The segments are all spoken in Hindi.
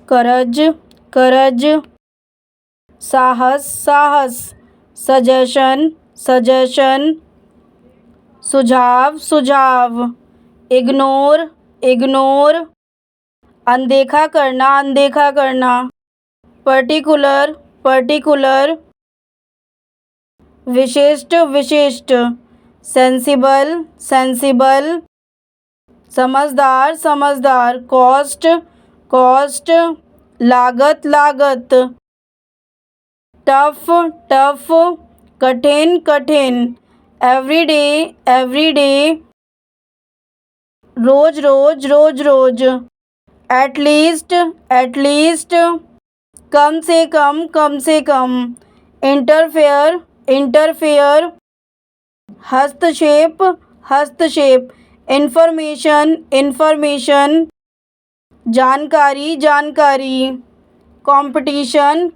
करज करज, साहस साहस, सजेशन सजेशन, सुझाव सुझाव, इग्नोर इग्नोर, अनदेखा करना अनदेखा करना, पर्टिकुलर पर्टिकुलर, विशिष्ट विशिष्ट, सेंसिबल सेंसिबल, समझदार समझदार, कॉस्ट कॉस्ट, लागत लागत, टफ टफ, कठिन कठिन, एवरीडे, रोज रोज रोज रोज, एटलीस्ट, कम से कम, इंटरफेयर, हस्तक्षेप, इंफॉर्मेशन, जानकारी, कंपटीशन,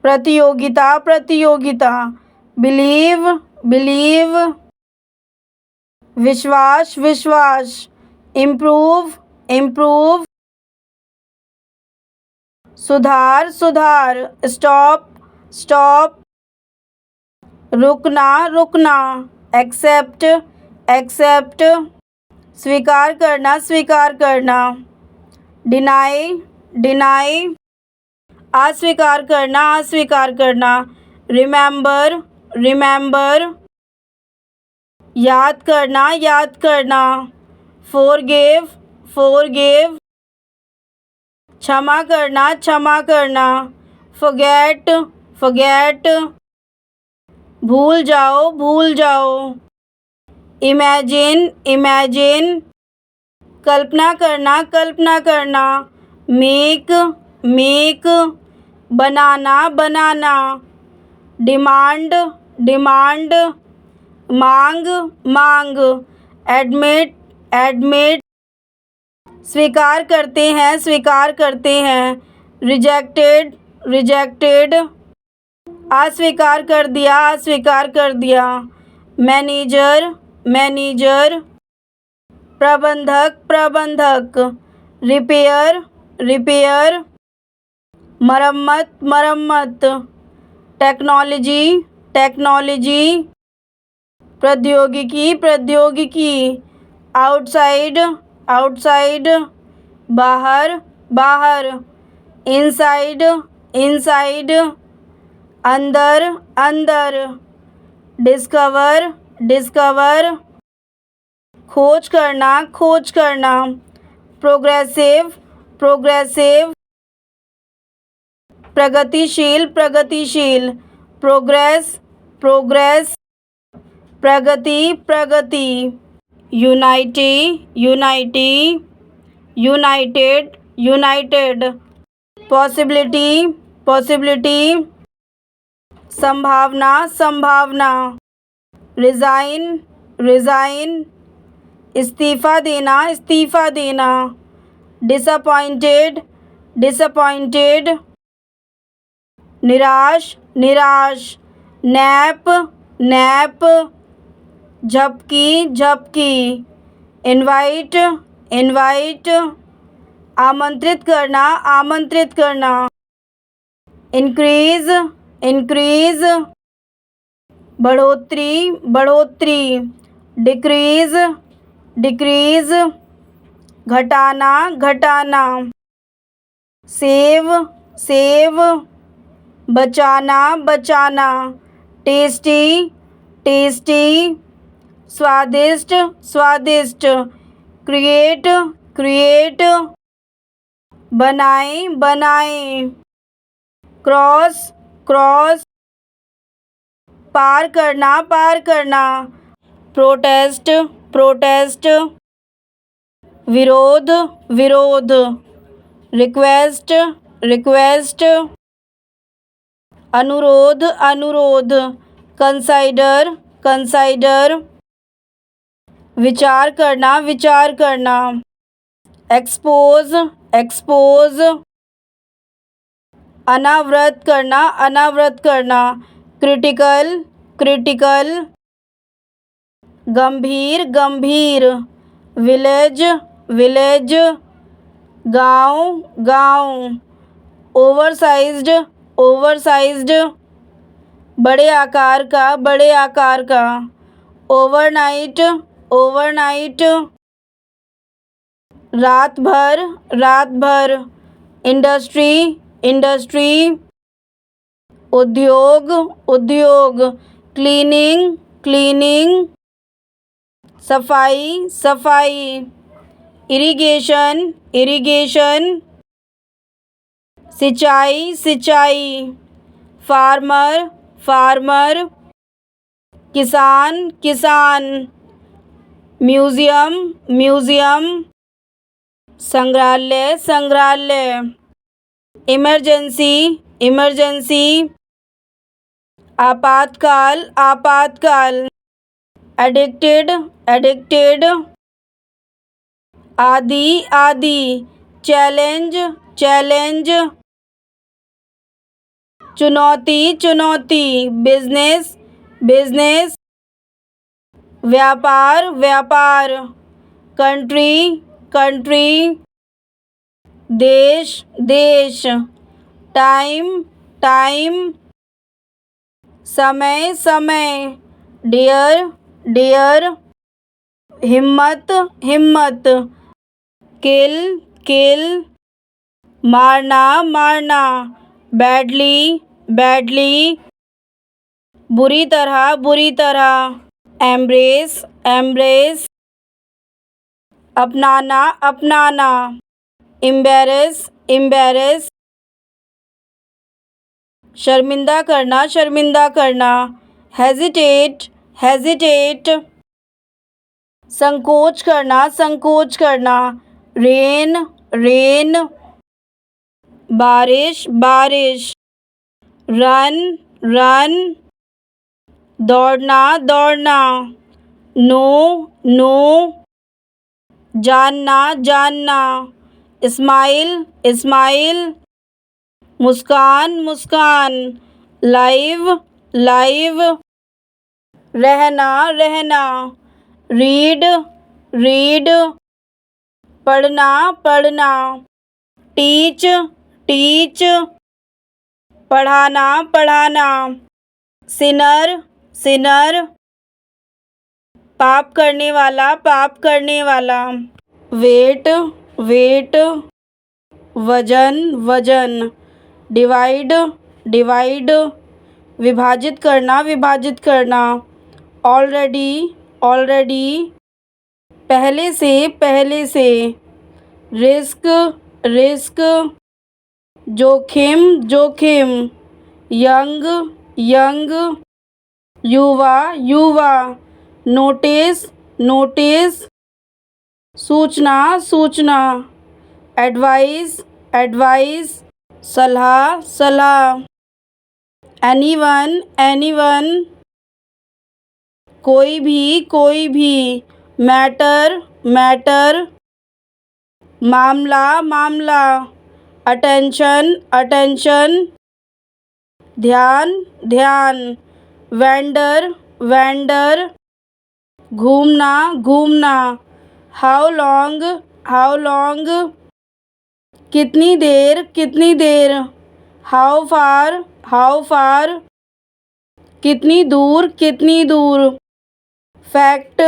प्रतियोगिता, बिलीव, विश्वास, इम्प्रूव, सुधार, स्टॉप, रुकना, एक्सेप्ट, स्वीकार करना, डिनाई, अस्वीकार करना, रिमेंबर, याद करना, फॉरगिव, क्षमा करना, फॉरगेट, भूल जाओ, इमेजिन, कल्पना करना, मेक, बनाना, डिमांड, मांग, एडमिट, स्वीकार करते हैं, रिजेक्टेड, अस्वीकार कर दिया, मैनेजर, प्रबंधक, रिपेयर, मरम्मत, टेक्नोलॉजी, प्रौद्योगिकी, आउटसाइड, बाहर, इनसाइड, अंदर, डिस्कवर, खोज करना, प्रोग्रेसिव, प्रगतिशील, प्रोग्रेस, प्रगति, यूनाइटेड, पॉसिबिलिटी, संभावना, रिजाइन, इस्तीफा देना, डिसअपॉइंटेड, निराश, नैप, झपकी, इनवाइट, आमंत्रित करना, इंक्रीज, बढ़ोतरी, डिक्रीज, घटाना, सेव, बचाना, टेस्टी, स्वादिष्ट, क्रिएट, बनाए, क्रॉस, पार करना, प्रोटेस्ट, विरोध, रिक्वेस्ट, अनुरोध, कंसाइडर, विचार करना, एक्सपोज, अनावृत करना, क्रिटिकल, गंभीर, विलेज, विलेज, गांव गांव, ओवरसाइज्ड ओवरसाइज्ड, बड़े आकार का, ओवरनाइट ओवरनाइट, रात भर, इंडस्ट्री इंडस्ट्री, उद्योग, क्लीनिंग, सफाई, इरिगेशन, सिंचाई, फार्मर, किसान, म्यूजियम, संग्रहालय, इमरजेंसी, आपातकाल, एडिक्टेड, आदि, चैलेंज, चुनौती, बिजनेस, व्यापार, कंट्री, देश, टाइम, समय, डियर, हिम्मत, किल, मारना, बैडली, बुरी तरह, एम्ब्रेस, अपनाना, एम्बैरेस, शर्मिंदा करना, हेजिटेट, संकोच करना, रेन, बारिश, रन, दौड़ना, नो, जानना, स्माइल, मुस्कान, लाइव, रहना, रीड, पढ़ना, टीच, पढ़ाना, सिनर, पाप करने वाला, वेट, वजन, डिवाइड, विभाजित करना, ऑलरेडी, पहले से, रिस्क, जोखिम, यंग, युवा, नोटिस, सूचना, एडवाइस, सलाह, एनीवन, कोई भी, मैटर, मामला, अटेंशन, ध्यान, वेंडर, घूमना, हाउ लॉन्ग, कितनी देर, हाउ फार, कितनी दूर, फैक्ट,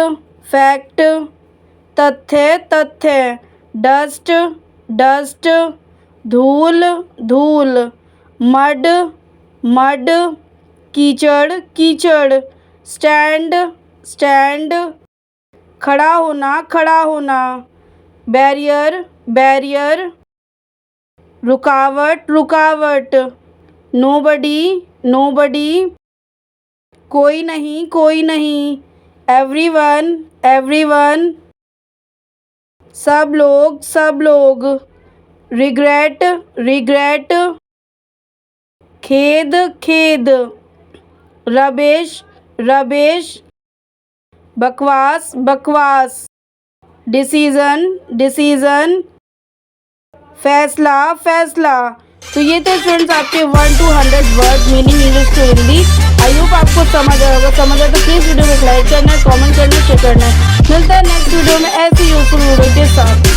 तथ्य, डस्ट, धूल, मड, कीचड़, स्टैंड, खड़ा होना, बैरियर, रुकावट, नोबडी, कोई नहीं, एवरीवन, सब लोग, रिग्रेट, खेद, रबिश, बकवास, डिसीजन, फैसला। तो ये थे फ्रेंड्स आपके 1 to 100 word meaning English to Hindi. I hope आपको समझ आया होगा। समझ आया तो प्लीज़ वीडियो को लाइक करना है, कमेंट करना, शेयर करना है। मिलता है नेक्स्ट वीडियो में ऐसी यूजफुल वीडियो के साथ।